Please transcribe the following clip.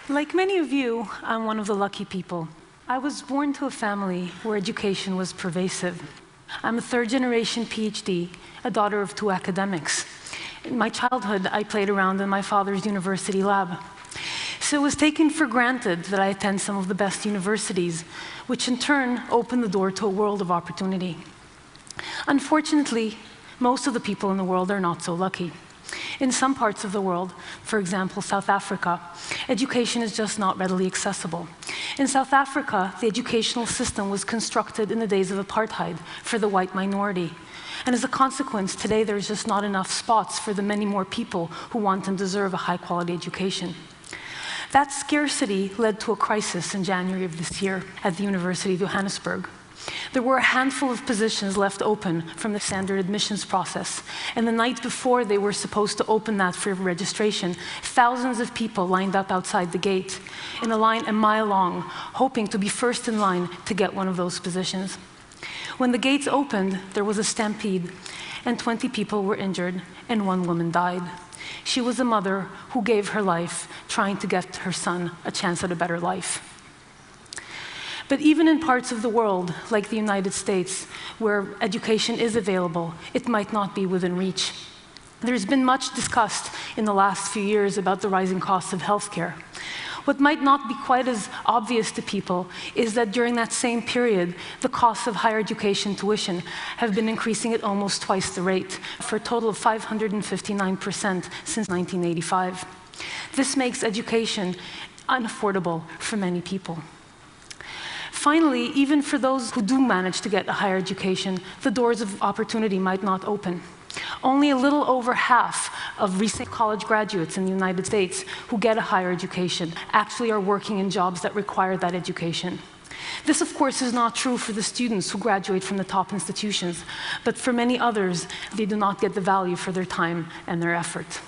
Like many of you, I'm one of the lucky people. I was born to a family where education was pervasive. I'm a third-generation PhD, a daughter of two academics. In my childhood, I played around in my father's university lab. So it was taken for granted that I attend some of the best universities, which in turn opened the door to a world of opportunity. Unfortunately, most of the people in the world are not so lucky. In some parts of the world, for example, South Africa, education is just not readily accessible. In South Africa, the educational system was constructed in the days of apartheid for the white minority. And as a consequence, today there's just not enough spots for the many more people who want and deserve a high-quality education. That scarcity led to a crisis in January of this year at the University of Johannesburg. There were a handful of positions left open from the standard admissions process, and the night before they were supposed to open that for registration, thousands of people lined up outside the gate, in a line a mile long, hoping to be first in line to get one of those positions. When the gates opened, there was a stampede, and 20 people were injured, and one woman died. She was a mother who gave her life trying to get her son a chance at a better life. But even in parts of the world, like the United States, where education is available, it might not be within reach. There's been much discussed in the last few years about the rising costs of healthcare. What might not be quite as obvious to people is that during that same period, the costs of higher education tuition have been increasing at almost twice the rate, for a total of 559% since 1985. This makes education unaffordable for many people. Finally, even for those who do manage to get a higher education, the doors of opportunity might not open. Only a little over half of recent college graduates in the United States who get a higher education actually are working in jobs that require that education. This, of course, is not true for the students who graduate from the top institutions, but for many others, they do not get the value for their time and their effort.